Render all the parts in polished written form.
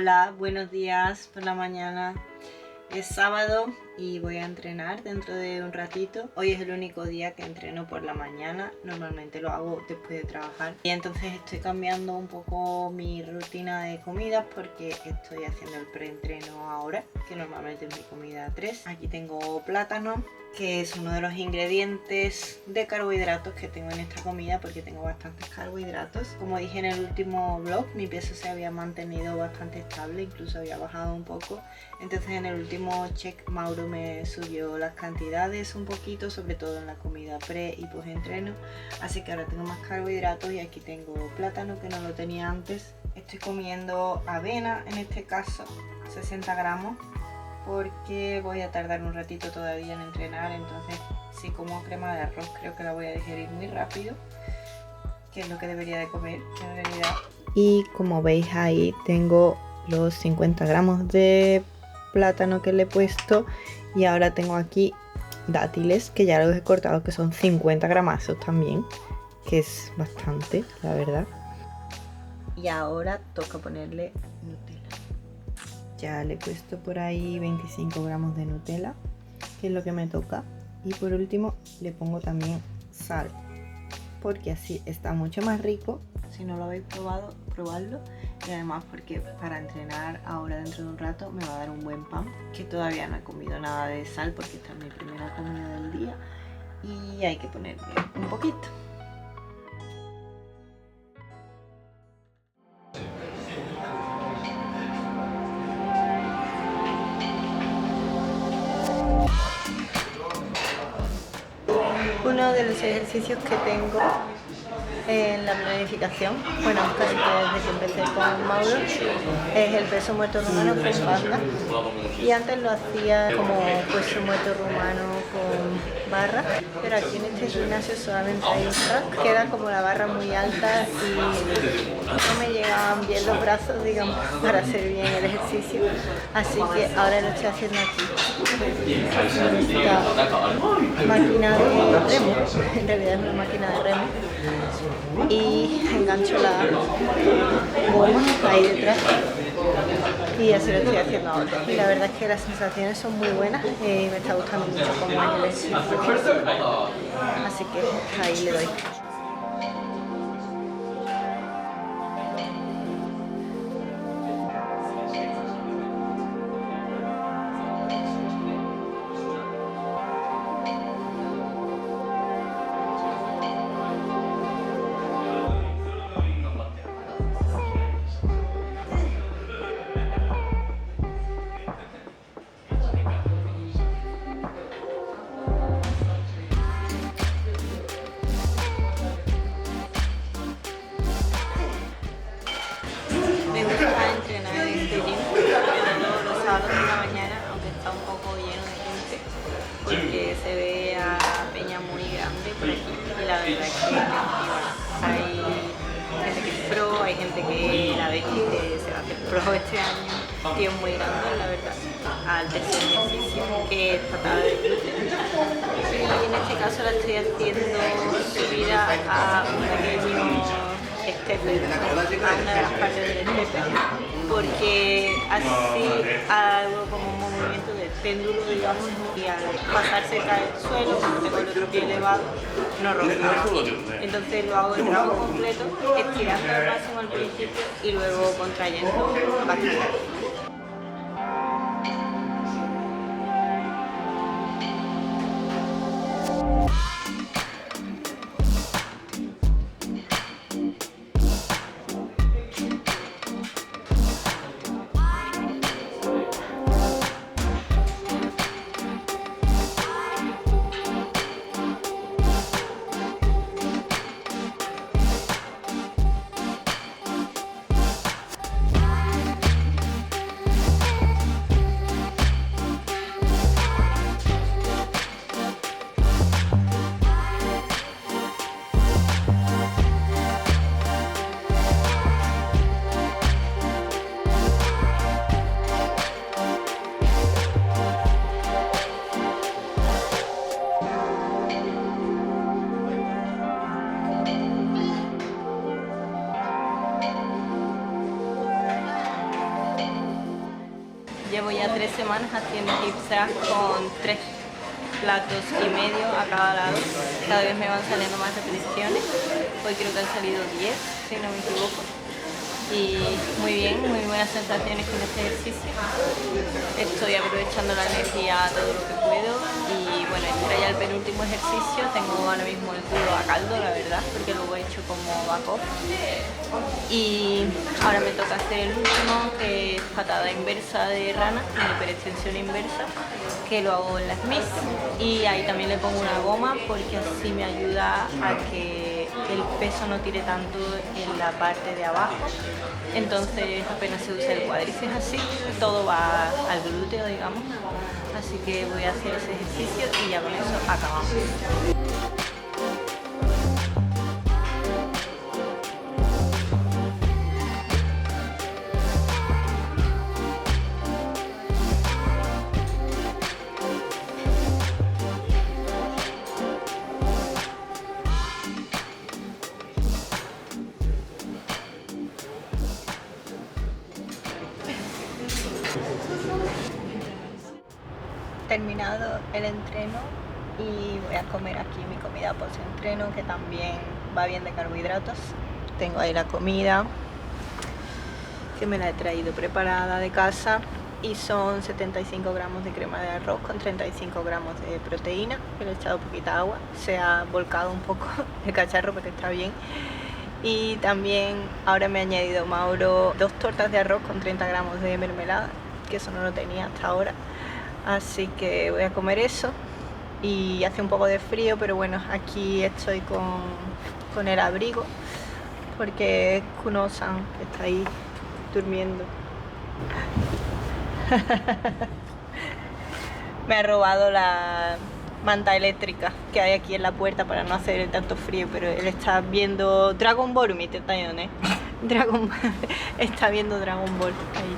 Hola, buenos días por la mañana. Es sábado y voy a entrenar dentro de un ratito. Hoy es el único día que entreno por la mañana. Normalmente lo hago después de trabajar. Y entonces estoy cambiando un poco mi rutina de comidas porque estoy haciendo el preentreno ahora, que normalmente es mi comida 3. Aquí tengo plátano, que es uno de los ingredientes de carbohidratos que tengo en esta comida porque tengo bastantes carbohidratos. Como dije en el último vlog, mi peso se había mantenido bastante estable, incluso había bajado un poco. Entonces en el último check Mauro me subió las cantidades un poquito, sobre todo en la comida pre y post entreno. Así que ahora tengo más carbohidratos y aquí tengo plátano que no lo tenía antes. Estoy comiendo avena en este caso, 60 gramos. Porque voy a tardar un ratito todavía en entrenar, entonces si como crema de arroz creo que la voy a digerir muy rápido, que es lo que debería de comer en realidad. Y como veis ahí tengo los 50 gramos de plátano que le he puesto y ahora tengo aquí dátiles que ya los he cortado, que son 50 gramazos también, que es bastante, la verdad. Y ahora toca ponerle Nutella. Ya le he puesto por ahí 25 gramos de Nutella, que es lo que me toca. Y por último le pongo también sal, porque así está mucho más rico. Si no lo habéis probado, probadlo. Y además porque para entrenar ahora dentro de un rato me va a dar un buen pan, que todavía no he comido nada de sal porque esta es mi primera comida del día. Y hay que ponerle un poquito. Uno de los ejercicios que tengo en la planificación, bueno, casi que desde que empecé con Mauro, es el peso muerto rumano con banda. Y antes lo hacía como peso muerto rumano con barra, pero aquí en este gimnasio solamente hay un rack, queda como la barra muy alta y no me llegaban bien los brazos, digamos, para hacer bien el ejercicio. Así que ahora lo estoy haciendo aquí. Esta máquina de remo, en realidad es una máquina de remo. Y engancho la goma ahí detrás y así lo estoy haciendo ahora. Y la verdad es que las sensaciones son muy buenas y me está gustando mucho cómo es el ejercicio físico. Así que ahí le doy. Porque se ve a peña muy grande por aquí y la verdad es que hay gente que es pro, hay gente que la ve que se va a hacer pro este año, tíos muy grandes la verdad, al tercer ejercicio que es patada de glúteo. Y en este caso la estoy haciendo subida a un pequeño stepper, a una de las partes del stepper, porque así hago como un movimiento de péndulo, digamos, y al pasarse cae el suelo, tengo el otro pie elevado, no rompo. Entonces lo hago el trabajo completo, estirando al máximo al principio y luego contrayendo bastante. Llevo ya 3 semanas haciendo zigzag con 3 platos y medio a cada lado. Cada vez me van saliendo más repeticiones. Hoy creo que han salido 10, si no me equivoco. Y muy bien, muy buenas sensaciones con este ejercicio. Estoy aprovechando la energía todo lo que puedo y bueno, este era ya el penúltimo ejercicio. Tengo ahora mismo el culo a caldo, la verdad, porque luego he hecho como back-off. Y ahora me toca hacer el último, que es patada inversa de rana, en hiperextensión inversa, que lo hago en las Smith. Y ahí también le pongo una goma porque así me ayuda a que el peso no tire tanto en la parte de abajo. Entonces apenas se usa el cuádriceps así, todo va al glúteo, digamos. Así que voy a hacer ese ejercicio y ya con eso acabamos. Terminado el entreno y voy a comer aquí mi comida post-entreno, que también va bien de carbohidratos. Tengo ahí la comida, que me la he traído preparada de casa, y son 75 gramos de crema de arroz con 35 gramos de proteína, que le he echado poquita agua, se ha volcado un poco el cacharro pero está bien. Y también ahora me ha añadido Mauro 2 tortas de arroz con 30 gramos de mermelada, que eso no lo tenía hasta ahora. Así que voy a comer eso, y hace un poco de frío, pero bueno, aquí estoy con el abrigo porque Kuno-san está ahí durmiendo. Me ha robado la manta eléctrica que hay aquí en la puerta para no hacer tanto frío, pero él está viendo Dragon Ball, mi tetañón, está viendo Dragon Ball ahí.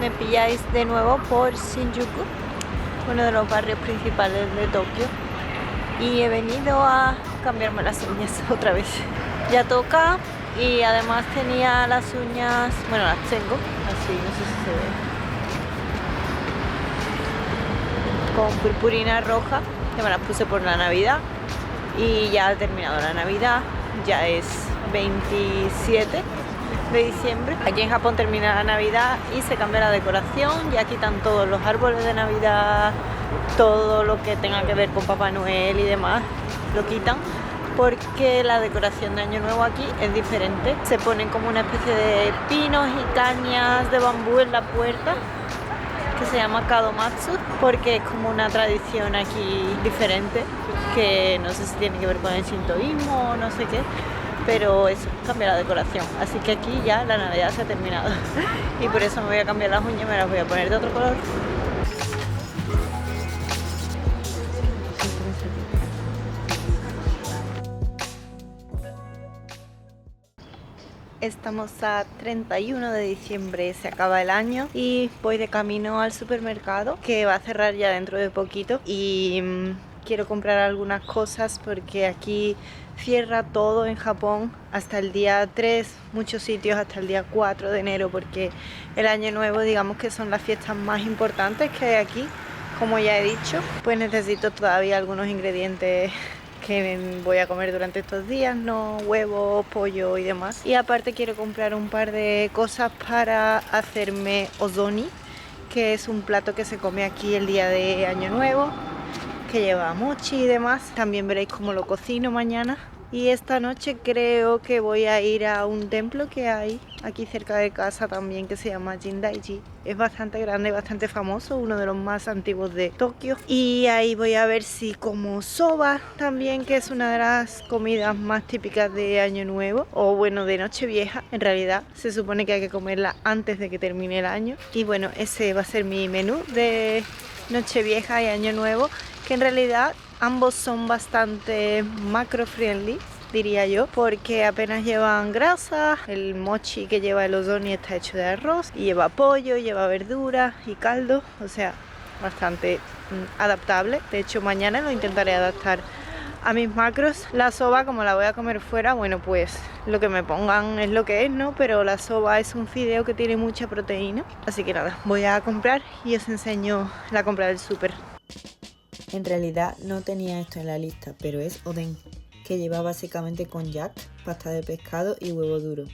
Me pilláis de nuevo por Shinjuku, uno de los barrios principales de Tokio, y he venido a cambiarme las uñas otra vez. Ya toca, y además tenía las uñas, bueno, las tengo, así, no sé si se ve, con purpurina roja, que me las puse por la Navidad, y ya ha terminado la Navidad, ya es 27 de diciembre. Aquí en Japón termina la Navidad y se cambia la decoración, ya quitan todos los árboles de Navidad, todo lo que tenga que ver con Papá Noel y demás, lo quitan, porque la decoración de Año Nuevo aquí es diferente. Se ponen como una especie de pinos y cañas de bambú en la puerta, que se llama Kadomatsu, porque es como una tradición aquí diferente, que no sé si tiene que ver con el shintoísmo o no sé qué, pero eso, cambia la decoración. Así que aquí ya la Navidad se ha terminado y por eso me voy a cambiar las uñas, me las voy a poner de otro color. Estamos a 31 de diciembre, se acaba el año y voy de camino al supermercado, que va a cerrar ya dentro de poquito, y quiero comprar algunas cosas porque aquí cierra todo en Japón hasta el día 3, muchos sitios hasta el día 4 de enero, porque el año nuevo, digamos que son las fiestas más importantes que hay aquí. Como ya he dicho, pues necesito todavía algunos ingredientes que voy a comer durante estos días, no huevos, pollo y demás. Y aparte quiero comprar un par de cosas para hacerme ozoni, que es un plato que se come aquí el día de Año Nuevo, que lleva mochi y demás. También veréis cómo lo cocino mañana. Y esta noche creo que voy a ir a un templo que hay aquí cerca de casa también, que se llama Jindaiji. Es bastante grande, bastante famoso, uno de los más antiguos de Tokio. Y ahí voy a ver si como soba también, que es una de las comidas más típicas de Año Nuevo, o bueno, de Nochevieja. En realidad se supone que hay que comerla antes de que termine el año. Y bueno, ese va a ser mi menú de Nochevieja y Año Nuevo, que en realidad ambos son bastante macro friendly, diría yo, porque apenas llevan grasa. El mochi que lleva el odoni está hecho de arroz y lleva pollo, lleva verduras y caldo, o sea, bastante adaptable. De hecho, mañana lo intentaré adaptar a mis macros. La soba, como la voy a comer fuera, bueno, pues lo que me pongan es lo que es, ¿no? Pero la soba es un fideo que tiene mucha proteína, así que nada, voy a comprar y os enseño la compra del súper. En realidad no tenía esto en la lista, pero es oden, que lleva básicamente konjac, pasta de pescado y huevo duro.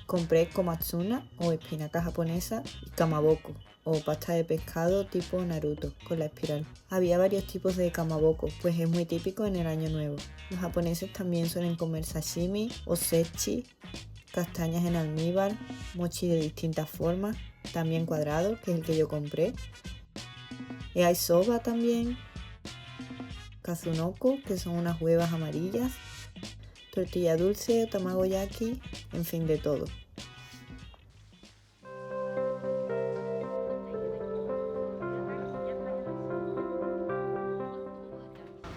Compré komatsuna o espinaca japonesa y kamaboko o pasta de pescado tipo Naruto con la espiral. Había varios tipos de kamaboko, pues es muy típico en el año nuevo. Los japoneses también suelen comer sashimi o sechi, castañas en almíbar, mochi de distintas formas, también cuadrado, que es el que yo compré. Y hay soba también, kazunoko, que son unas huevas amarillas, tortilla dulce, tamagoyaki, en fin, de todo.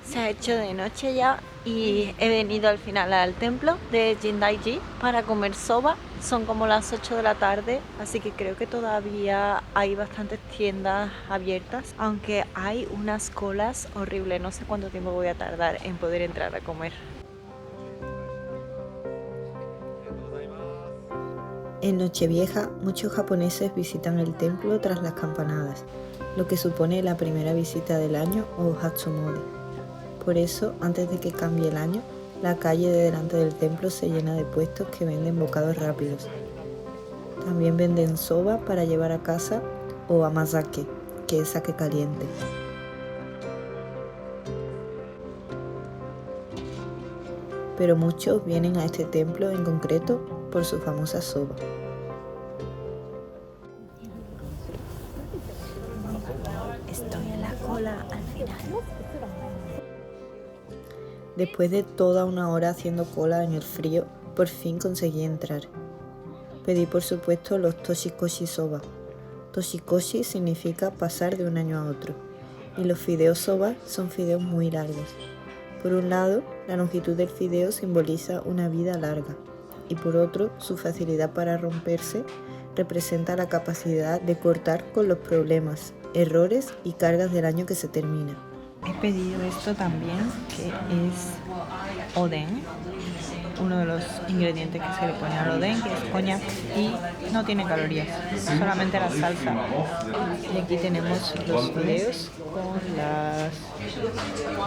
Se ha hecho de noche ya y he venido al final al templo de Jindaiji para comer soba. Son como las 8 de la tarde, así que creo que todavía hay bastantes tiendas abiertas, aunque hay unas colas horribles. No sé cuánto tiempo voy a tardar en poder entrar a comer. En Nochevieja, muchos japoneses visitan el templo tras las campanadas, lo que supone la primera visita del año o Hatsumode. Por eso, antes de que cambie el año, la calle de delante del templo se llena de puestos que venden bocados rápidos. También venden soba para llevar a casa o amazake, que es sake caliente. Pero muchos vienen a este templo en concreto por su famosa soba. Estoy en la cola al final. Después de toda una hora haciendo cola en el frío, por fin conseguí entrar. Pedí por supuesto los toshikoshi soba. Toshikoshi significa pasar de un año a otro. Y los fideos soba son fideos muy largos. Por un lado, la longitud del fideo simboliza una vida larga. Y por otro, su facilidad para romperse representa la capacidad de cortar con los problemas, errores y cargas del año que se termina. He pedido esto también, que es oden, uno de los ingredientes que se le pone al oden, que es konjac, y no tiene calorías, solamente la salsa. Y aquí tenemos los fideos con las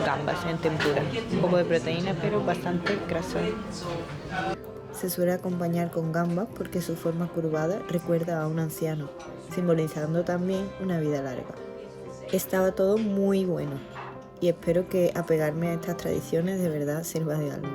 gambas en tempura, un poco de proteína pero bastante grasa. Se suele acompañar con gambas porque su forma curvada recuerda a un anciano, simbolizando también una vida larga. Estaba todo muy bueno y espero que apegarme a estas tradiciones de verdad sirva de algo.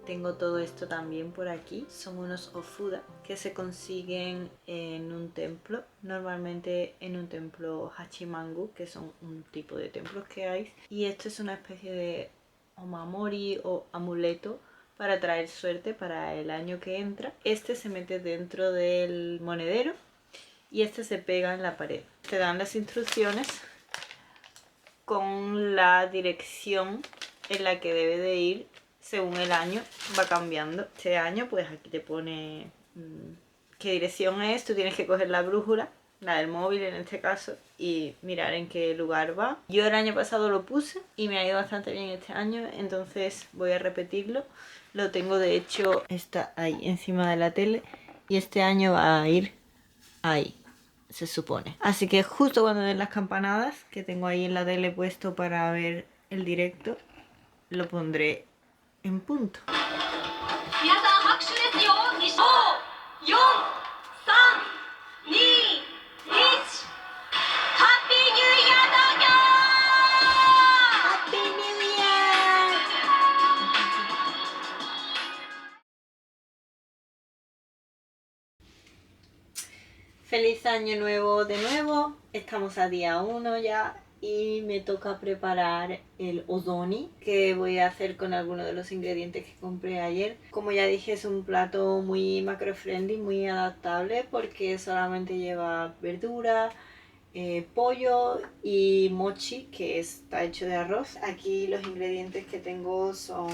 Tengo todo esto también por aquí, son unos ofuda que se consiguen en un templo, normalmente en un templo hachimangu, que son un tipo de templos que hay, y esto es una especie de omamori o amuleto para traer suerte para el año que entra. Este se mete dentro del monedero y este se pega en la pared. Te dan las instrucciones con la dirección en la que debe de ir según el año, va cambiando. Este año pues aquí te pone qué dirección es, tú tienes que coger la brújula, la del móvil en este caso, y mirar en qué lugar va. Yo el año pasado lo puse y me ha ido bastante bien este año, entonces voy a repetirlo. Lo tengo, de hecho, está ahí encima de la tele y este año va a ir ahí, se supone. Así que justo cuando den las campanadas, que tengo ahí en la tele puesto para ver el directo, lo pondré en punto. Feliz año nuevo de nuevo, estamos a día 1 ya y me toca preparar el odoni que voy a hacer con algunos de los ingredientes que compré ayer. Como ya dije, es un plato muy macro friendly, muy adaptable porque solamente lleva verdura, pollo y mochi, que está hecho de arroz. Aquí los ingredientes que tengo son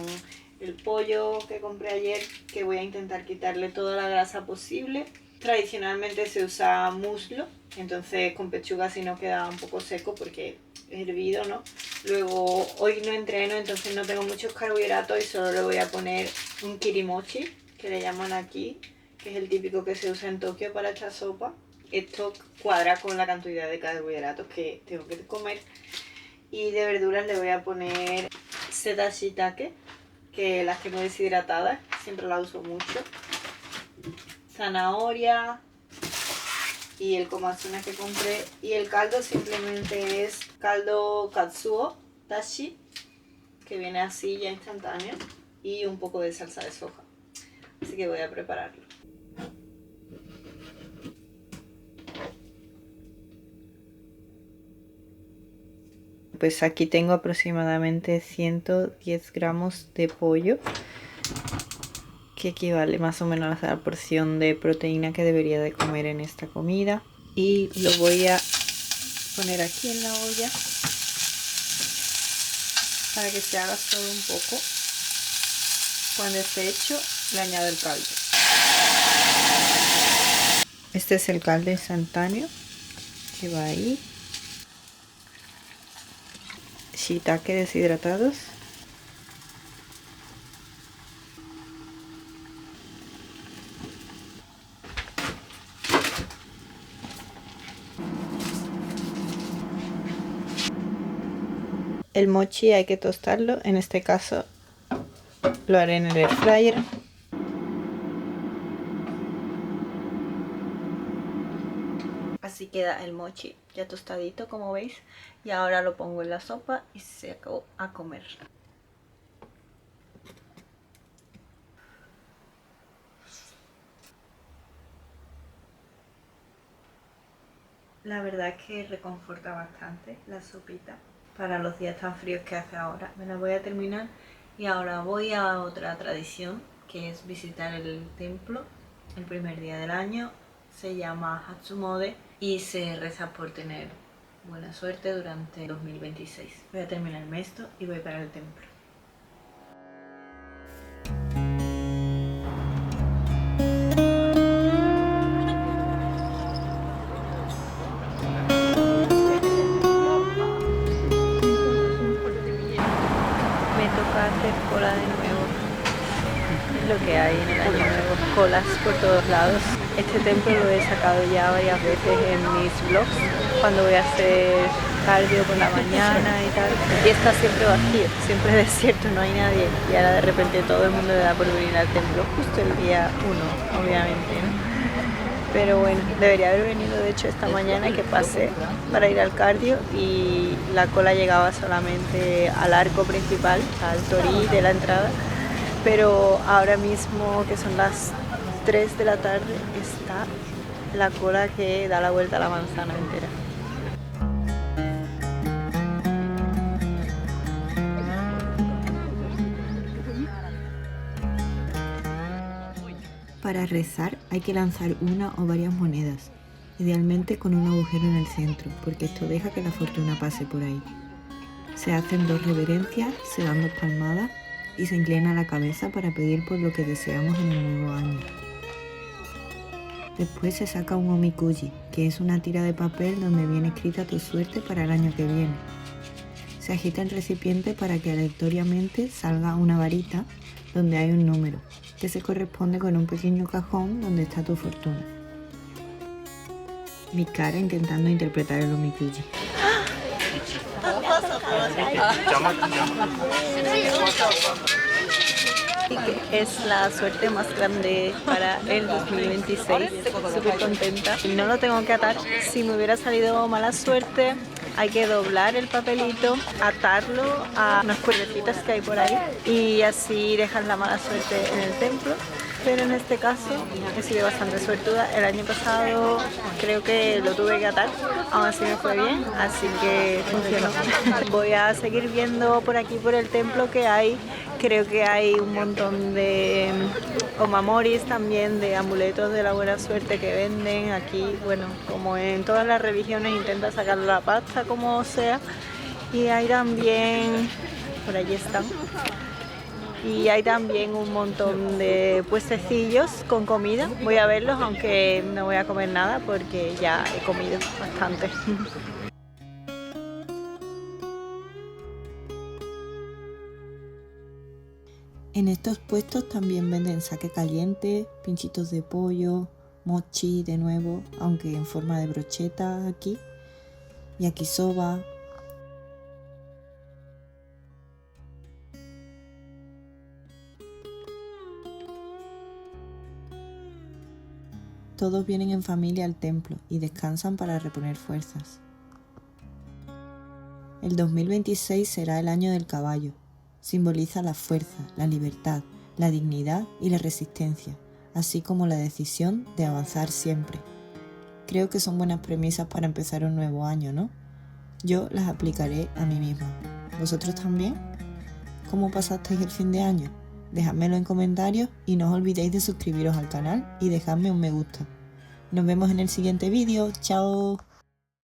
el pollo que compré ayer, que voy a intentar quitarle toda la grasa posible. Tradicionalmente se usa muslo, entonces con pechuga si no queda un poco seco porque es hervido, ¿no? Luego hoy no entreno, entonces no tengo muchos carbohidratos y solo le voy a poner un kirimochi, que le llaman aquí, que es el típico que se usa en Tokio para echar sopa. Esto cuadra con la cantidad de carbohidratos que tengo que comer. Y de verduras le voy a poner seta shiitake, que las tengo deshidratadas, siempre las uso mucho. Zanahoria y el komatsuna que compré. Y el caldo simplemente es caldo katsuo dashi, que viene así ya instantáneo, y un poco de salsa de soja. Así que voy a prepararlo. Pues aquí tengo aproximadamente 110 gramos de pollo, que equivale más o menos a la porción de proteína que debería de comer en esta comida. Y lo voy a poner aquí en la olla para que se haga solo un poco. Cuando esté hecho, le añado el caldo. Este es el caldo instantáneo que va ahí. Shiitake deshidratados. El mochi hay que tostarlo, en este caso lo haré en el air fryer. Así queda el mochi ya tostadito, como veis. Y ahora lo pongo en la sopa y se acabó a comer. La verdad es que reconforta bastante la sopita para los días tan fríos que hace ahora. Me la voy a terminar y ahora voy a otra tradición, que es visitar el templo el primer día del año. Se llama Hatsumode y se reza por tener buena suerte durante 2026. Voy a terminarme esto y voy para el templo. Me toca hacer cola de nuevo. Es lo que hay en el año nuevo, colas por todos lados. Este templo lo he sacado ya varias veces en mis vlogs, cuando voy a hacer cardio por la mañana y tal. Y está siempre vacío, siempre desierto, no hay nadie. Y ahora de repente todo el mundo le da por venir al templo, justo el día 1, obviamente, ¿no? Pero bueno, debería haber venido de hecho esta mañana, que pasé para ir al cardio y la cola llegaba solamente al arco principal, al torii de la entrada. Pero ahora mismo, que son las 3 de la tarde, está la cola que da la vuelta a la manzana entera. Para rezar hay que lanzar una o varias monedas, idealmente con un agujero en el centro, porque esto deja que la fortuna pase por ahí. Se hacen 2 reverencias, se dan 2 palmadas y se inclina la cabeza para pedir por lo que deseamos en el nuevo año. Después se saca un omikuji, que es una tira de papel donde viene escrita tu suerte para el año que viene. Se agita el recipiente para que aleatoriamente salga una varita donde hay un número, que se corresponde con un pequeño cajón donde está tu fortuna. Mi cara intentando interpretar el omikuji. Y que es la suerte más grande para el 2026, súper contenta. Y no lo tengo que atar. Si me hubiera salido mala suerte, hay que doblar el papelito, atarlo a unas cuerdecitas que hay por ahí y así dejan la mala suerte en el templo. pero en este caso he sido bastante suertuda. El año pasado creo que lo tuve que atar, aún así me fue bien, así que funcionó. Voy a seguir viendo por aquí, por el templo, que hay. Creo que hay un montón de omamoris también, de amuletos de la buena suerte que venden aquí. Bueno, como en todas las religiones, intenta sacar la pasta como sea. Y hay también, por allí están, y hay también un montón de puestecillos con comida. Voy a verlos, aunque no voy a comer nada porque ya he comido bastante. En estos puestos también venden sake caliente, pinchitos de pollo, mochi de nuevo, aunque en forma de brocheta aquí, yakisoba. Todos vienen en familia al templo y descansan para reponer fuerzas. El 2026 será el año del caballo. Simboliza la fuerza, la libertad, la dignidad y la resistencia, así como la decisión de avanzar siempre. Creo que son buenas premisas para empezar un nuevo año, ¿no? Yo las aplicaré a mí misma. ¿Vosotros también? ¿Cómo pasasteis el fin de año? Dejadmelo en comentarios y no os olvidéis de suscribiros al canal y dejadme un me gusta. Nos vemos en el siguiente vídeo. ¡Chao!